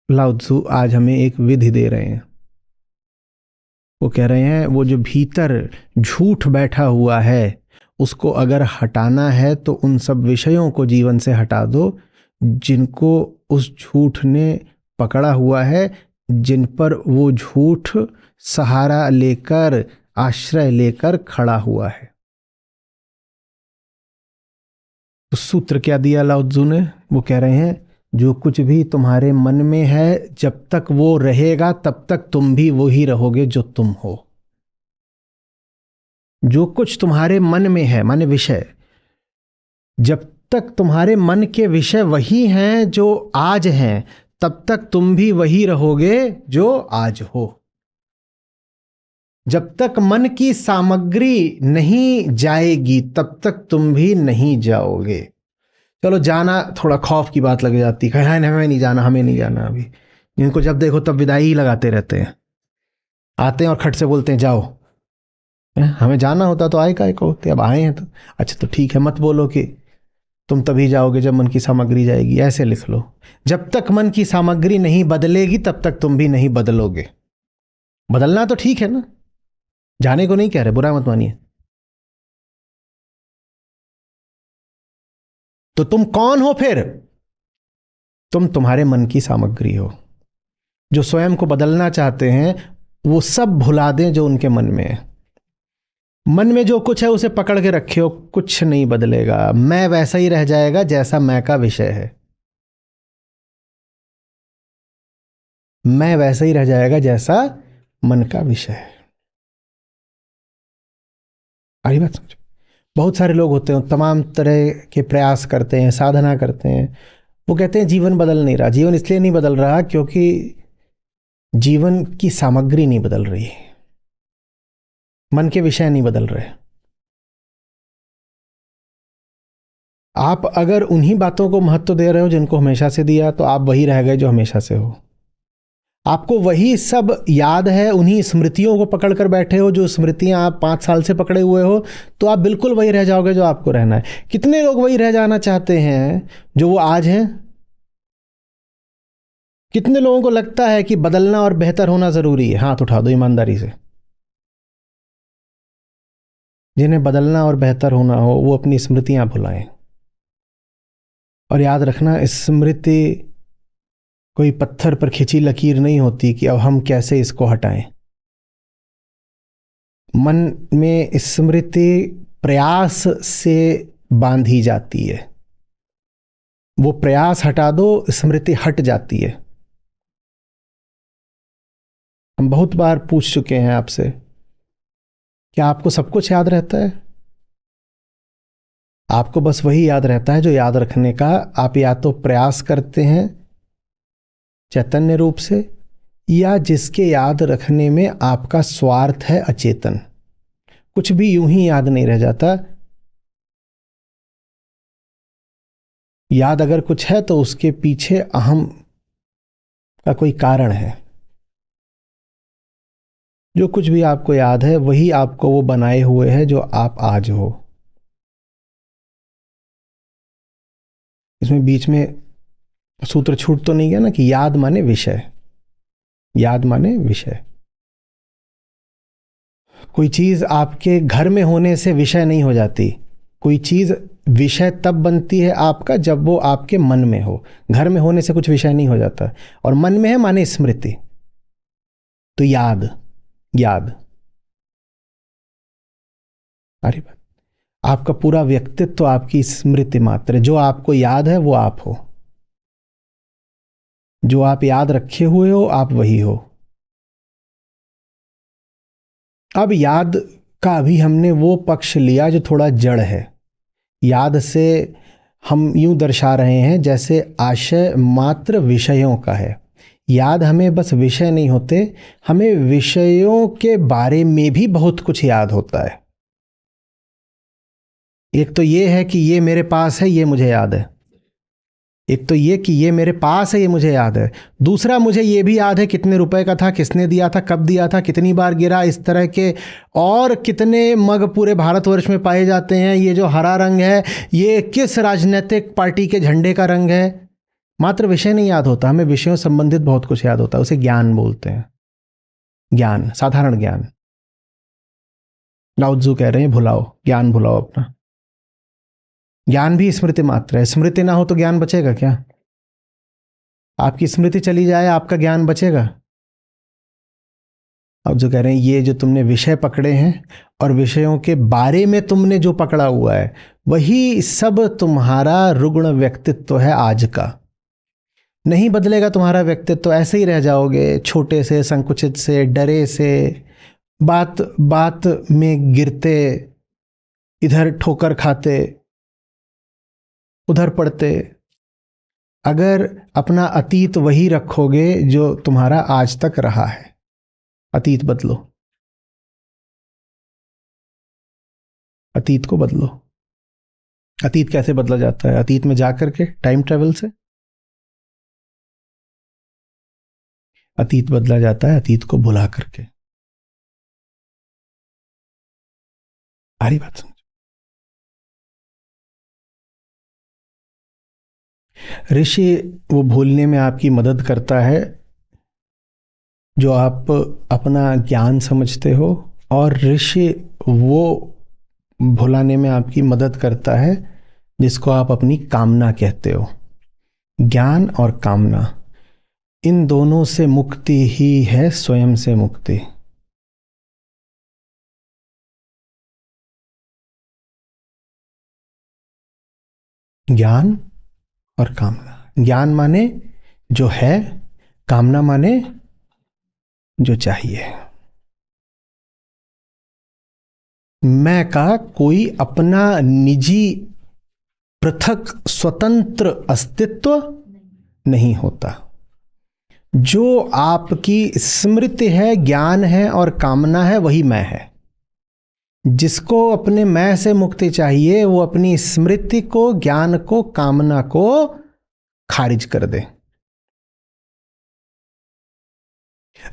लाओ त्सु आज हमें एक विधि दे रहे हैं। वो कह रहे हैं वो जो भीतर झूठ बैठा हुआ है उसको अगर हटाना है तो उन सब विषयों को जीवन से हटा दो जिनको उस झूठ ने पकड़ा हुआ है, जिन पर वो झूठ सहारा लेकर, आश्रय लेकर खड़ा हुआ है। तो सूत्र क्या दिया लाओ त्सु ने? वो कह रहे हैं जो कुछ भी तुम्हारे मन में है जब तक वो रहेगा तब तक तुम भी वही रहोगे जो तुम हो। जो कुछ तुम्हारे मन में है माने विषय, जब तक तुम्हारे मन के विषय वही हैं जो आज हैं तब तक तुम भी वही रहोगे जो आज हो। जब तक मन की सामग्री नहीं जाएगी तब तक तुम भी नहीं जाओगे। चलो जाना थोड़ा खौफ की बात लग जाती है, हमें नहीं जाना, हमें नहीं जाना। अभी जिनको जब देखो तब विदाई ही लगाते रहते हैं, आते हैं और खट से बोलते हैं जाओ। हमें जाना होता तो आए काहे को होते, अब आए हैं तो अच्छा तो ठीक है, मत बोलो कि तुम तभी जाओगे जब मन की सामग्री जाएगी, ऐसे लिख लो। जब तक मन की सामग्री नहीं बदलेगी तब तक तुम भी नहीं बदलोगे। बदलना तो ठीक है ना, जाने को नहीं कह रहे, बुरा मत मानिए। तो तुम कौन हो फिर? तुम तुम्हारे मन की सामग्री हो। जो स्वयं को बदलना चाहते हैं वो सब भुला दें जो उनके मन में है। मन में जो कुछ है उसे पकड़ के रखे हो, कुछ नहीं बदलेगा। मैं वैसा ही रह जाएगा जैसा मैं का विषय है। मैं वैसा ही रह जाएगा जैसा मन का विषय है। आई बात समझो? बहुत सारे लोग होते हैं, तमाम तरह के प्रयास करते हैं, साधना करते हैं, वो कहते हैं जीवन बदल नहीं रहा। जीवन इसलिए नहीं बदल रहा क्योंकि जीवन की सामग्री नहीं बदल रही, मन के विषय नहीं बदल रहे। आप अगर उन्हीं बातों को महत्व दे रहे हो जिनको हमेशा से दिया तो आप वही रह गए जो हमेशा से हो। आपको वही सब याद है, उन्हीं स्मृतियों को पकड़ कर बैठे हो जो स्मृतियां आप 5 साल से पकड़े हुए हो, तो आप बिल्कुल वही रह जाओगे जो आपको रहना है। कितने लोग वही रह जाना चाहते हैं जो वो आज हैं? कितने लोगों को लगता है कि बदलना और बेहतर होना जरूरी है? हाथ उठा दो ईमानदारी से। जिन्हें बदलना और बेहतर होना हो वो अपनी स्मृतियां भुलाएं। और याद रखना, स्मृति कोई पत्थर पर खिंची लकीर नहीं होती कि अब हम कैसे इसको हटाएं। मन में स्मृति प्रयास से बांधी जाती है। वो प्रयास हटा दो, स्मृति हट जाती है। हम बहुत बार पूछ चुके हैं आपसे, क्या आपको सब कुछ याद रहता है? आपको बस वही याद रहता है जो याद रखने का आप या तो प्रयास करते हैं चैतन्य रूप से, या जिसके याद रखने में आपका स्वार्थ है अचेतन। कुछ भी यूं ही याद नहीं रह जाता। याद अगर कुछ है तो उसके पीछे अहम का कोई कारण है। जो कुछ भी आपको याद है वही आपको वो बनाए हुए है जो आप आज हो। इसमें बीच में सूत्र छूट तो नहीं गया ना कि याद माने विषय। याद माने विषय। कोई चीज आपके घर में होने से विषय नहीं हो जाती। कोई चीज विषय तब बनती है आपका जब वो आपके मन में हो। घर में होने से कुछ विषय नहीं हो जाता। और मन में है माने स्मृति। तो याद, याद। अरे बात, आपका पूरा व्यक्तित्व तो आपकी स्मृति मात्र है। जो आपको याद है वो आप हो। जो आप याद रखे हुए हो आप वही हो। अब याद का अभी हमने वो पक्ष लिया जो थोड़ा जड़ है। याद से हम यूं दर्शा रहे हैं जैसे आशय मात्र विषयों का है। याद हमें बस विषय नहीं होते, हमें विषयों के बारे में भी बहुत कुछ याद होता है। एक तो ये है कि ये मेरे पास है, ये मुझे याद है। एक तो ये कि ये मेरे पास है, ये मुझे याद है। दूसरा, मुझे ये भी याद है कितने रुपए का था, किसने दिया था, कब दिया था, कितनी बार गिरा, इस तरह के और कितने मग पूरे भारतवर्ष में पाए जाते हैं। ये जो हरा रंग है ये किस राजनीतिक पार्टी के झंडे का रंग है। मात्र विषय नहीं याद होता, हमें विषयों संबंधित बहुत कुछ याद होता है, उसे ज्ञान बोलते हैं। ज्ञान, साधारण ज्ञान। लाओ त्जू कह रहे हैं भुलाओ, ज्ञान भुलाओ अपना। ज्ञान भी स्मृति मात्र है। स्मृति ना हो तो ज्ञान बचेगा क्या? आपकी स्मृति चली जाए, आपका ज्ञान बचेगा? अब जो कह रहे हैं ये जो तुमने विषय पकड़े हैं और विषयों के बारे में तुमने जो पकड़ा हुआ है, वही सब तुम्हारा रुग्ण व्यक्तित्व है आज का। नहीं बदलेगा तुम्हारा व्यक्तित्व, ऐसे ही रह जाओगे, छोटे से, संकुचित से, डरे से, बात बात में गिरते, इधर ठोकर खाते, उधर पड़ते। अगर अपना अतीत वही रखोगे जो तुम्हारा आज तक रहा है, अतीत बदलो, अतीत को बदलो। अतीत कैसे बदला जाता है? अतीत में जाकर के, टाइम ट्रेवल से। अतीत बदला जाता है अतीत को भुला करके। सारी बात समझो। ऋषि वो भूलने में आपकी मदद करता है जो आप अपना ज्ञान समझते हो, और ऋषि वो भुलाने में आपकी मदद करता है जिसको आप अपनी कामना कहते हो। ज्ञान और कामना, इन दोनों से मुक्ति ही है स्वयं से मुक्ति। ज्ञान और कामना। ज्ञान माने जो है, कामना माने जो चाहिए। मैं का कोई अपना निजी पृथक स्वतंत्र अस्तित्व नहीं होता। जो आपकी स्मृति है, ज्ञान है और कामना है, वही मैं है। जिसको अपने मैं से मुक्ति चाहिए, वो अपनी स्मृति को, ज्ञान को, कामना को खारिज कर दे।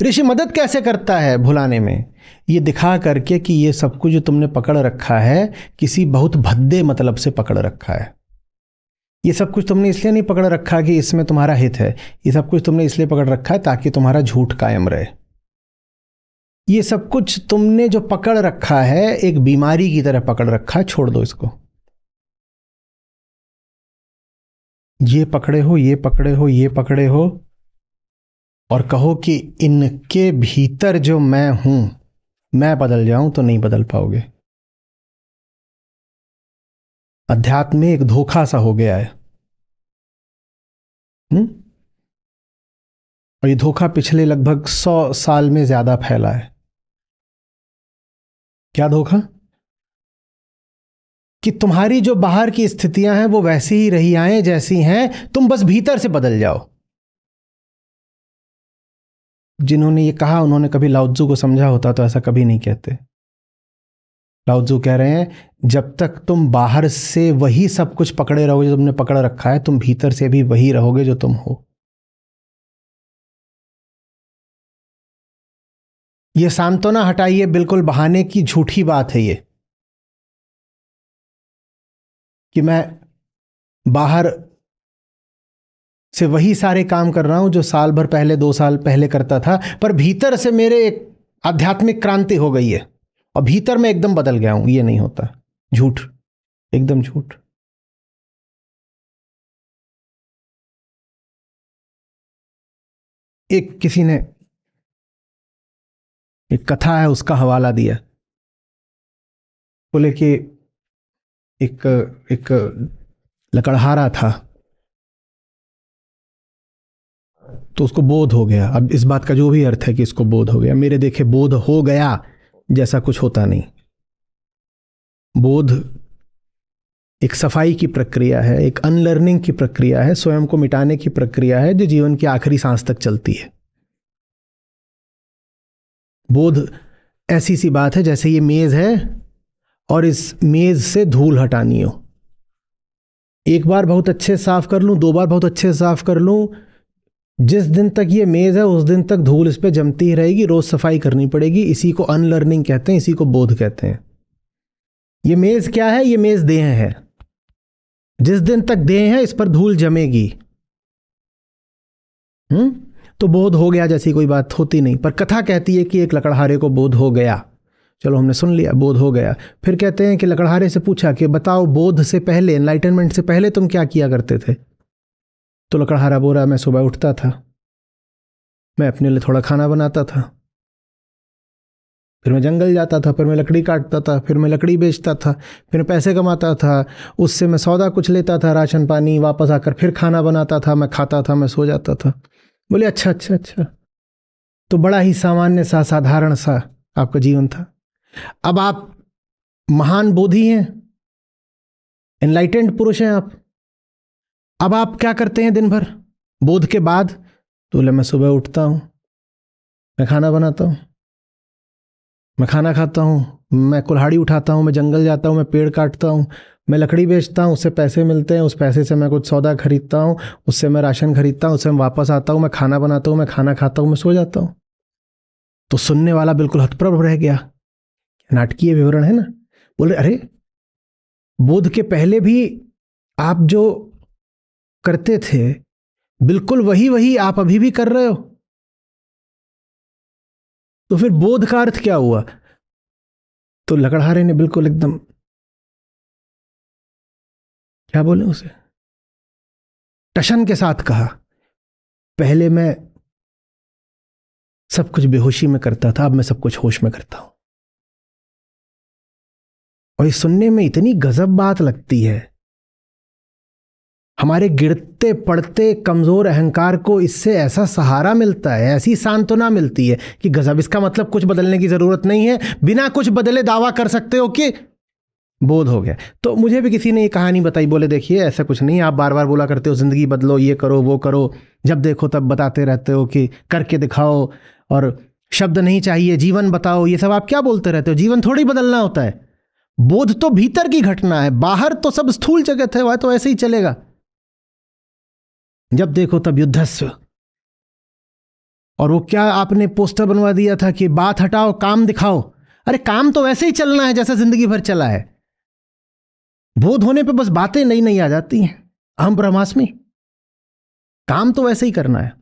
ऋषि मदद कैसे करता है भुलाने में? ये दिखा करके कि ये सब कुछ जो तुमने पकड़ रखा है, किसी बहुत भद्दे मतलब से पकड़ रखा है। ये सब कुछ तुमने इसलिए नहीं पकड़ रखा कि इसमें तुम्हारा हित है। ये सब कुछ तुमने इसलिए पकड़ रखा है ताकि तुम्हारा झूठ कायम रहे। ये सब कुछ तुमने जो पकड़ रखा है, एक बीमारी की तरह पकड़ रखा है। छोड़ दो इसको। ये पकड़े हो, ये पकड़े हो, ये पकड़े हो, और कहो कि इनके भीतर जो मैं हूं, मैं बदल जाऊं, तो नहीं बदल पाओगे। अध्यात्म में एक धोखा सा हो गया है। और ये धोखा पिछले लगभग 100 साल में ज्यादा फैला है। क्या धोखा? कि तुम्हारी जो बाहर की स्थितियां हैं वो वैसी ही रही आए जैसी हैं, तुम बस भीतर से बदल जाओ। जिन्होंने ये कहा उन्होंने कभी लाओ त्जू को समझा होता तो ऐसा कभी नहीं कहते। लाओ त्जू कह रहे हैं, जब तक तुम बाहर से वही सब कुछ पकड़े रहोगे जो तुमने पकड़ रखा है, तुम भीतर से भी वही रहोगे जो तुम हो। ये सांत्वना हटाइए, बिल्कुल बहाने की झूठी बात है ये, कि मैं बाहर से वही सारे काम कर रहा हूं जो साल भर पहले, 2 साल पहले करता था, पर भीतर से मेरे एक आध्यात्मिक क्रांति हो गई है और भीतर में एकदम बदल गया हूं। ये नहीं होता। झूठ, एकदम झूठ। एक किसी ने एक कथा है उसका हवाला दिया। बोले कि एक एक लकड़हारा था, तो उसको बोध हो गया। अब इस बात का जो भी अर्थ है कि इसको बोध हो गया, मेरे देखे बोध हो गया जैसा कुछ होता नहीं। बोध एक सफाई की प्रक्रिया है, एक अनलर्निंग की प्रक्रिया है, स्वयं को मिटाने की प्रक्रिया है जो जीवन की आखिरी सांस तक चलती है। बोध ऐसी सी बात है जैसे ये मेज है और इस मेज से धूल हटानी हो। एक बार बहुत अच्छे से साफ कर लूं, 2 बार बहुत अच्छे से साफ कर लूं, जिस दिन तक ये मेज है उस दिन तक धूल इस पे जमती ही रहेगी, रोज सफाई करनी पड़ेगी। इसी को अनलर्निंग कहते हैं, इसी को बोध कहते हैं। ये मेज क्या है? ये मेज देह है। जिस दिन तक देह है इस पर धूल जमेगी। तो बोध हो गया जैसी कोई बात होती नहीं, पर कथा कहती है कि एक लकड़हारे को बोध हो गया। चलो हमने सुन लिया, बोध हो गया। फिर कहते हैं कि लकड़हारे से पूछा कि बताओ बोध से पहले, एनलाइटनमेंट से पहले तुम क्या किया करते थे? तो लकड़हारा बोला, मैं सुबह उठता था, मैं अपने लिए थोड़ा खाना बनाता था, फिर मैं जंगल जाता था, फिर मैं लकड़ी काटता था, फिर मैं लकड़ी बेचता था, फिर पैसे कमाता था, उससे मैं सौदा कुछ लेता था, राशन पानी, वापस आकर फिर खाना बनाता था, मैं खाता था, मैं सो जाता था। बोले अच्छा अच्छा अच्छा, तो बड़ा ही सामान्य सा, साधारण सा आपका जीवन था। अब आप महान बोधि हैं, एनलाइटेंड पुरुष हैं आप। अब आप क्या करते हैं दिन भर बोध के बाद? तो बोले मैं सुबह उठता हूं, मैं खाना बनाता हूं, मैं खाना खाता हूं, मैं कुल्हाड़ी उठाता हूं, मैं जंगल जाता हूं, मैं पेड़ काटता हूं, मैं लकड़ी बेचता हूं, उससे पैसे मिलते हैं, उस पैसे से मैं कुछ सौदा खरीदता हूं, उससे मैं राशन खरीदता हूं, उससे मैं वापस आता हूं, मैं खाना बनाता हूं, मैं खाना खाता हूं, मैं सो जाता हूं। तो सुनने वाला बिल्कुल हतप्रभ रह गया, नाटकीय विवरण है ना। बोले अरे, बोध के पहले भी आप जो करते थे बिल्कुल वही वही आप अभी भी कर रहे हो, तो फिर बोध का अर्थ क्या हुआ? तो लकड़हारे ने बिल्कुल एकदम, क्या बोले उसे, टशन के साथ कहा, पहले मैं सब कुछ बेहोशी में करता था, अब मैं सब कुछ होश में करता हूं। और ये सुनने में इतनी गजब बात लगती है। हमारे गिरते पड़ते कमजोर अहंकार को इससे ऐसा सहारा मिलता है, ऐसी सांत्वना मिलती है कि गजब। इसका मतलब कुछ बदलने की जरूरत नहीं है, बिना कुछ बदले दावा कर सकते हो कि बोध हो गया। तो मुझे भी किसी ने ये कहानी बताई, बोले देखिए ऐसा कुछ नहीं, आप बार बार बोला करते हो जिंदगी बदलो, ये करो वो करो, जब देखो तब बताते रहते हो कि करके दिखाओ, और शब्द नहीं चाहिए, जीवन बताओ, ये सब आप क्या बोलते रहते हो? जीवन थोड़ी बदलना होता है, बोध तो भीतर की घटना है, बाहर तो सब स्थूल जगत है, वह तो ऐसे ही चलेगा, जब देखो तब युद्धस्व। और वो क्या आपने पोस्टर बनवा दिया था कि बात हटाओ काम दिखाओ। अरे काम तो वैसे ही चलना है जैसा जिंदगी भर चला है, बोध होने पे बस बातें नई नई आ जाती हैं, अहम ब्रह्मास्मि, काम तो वैसे ही करना है।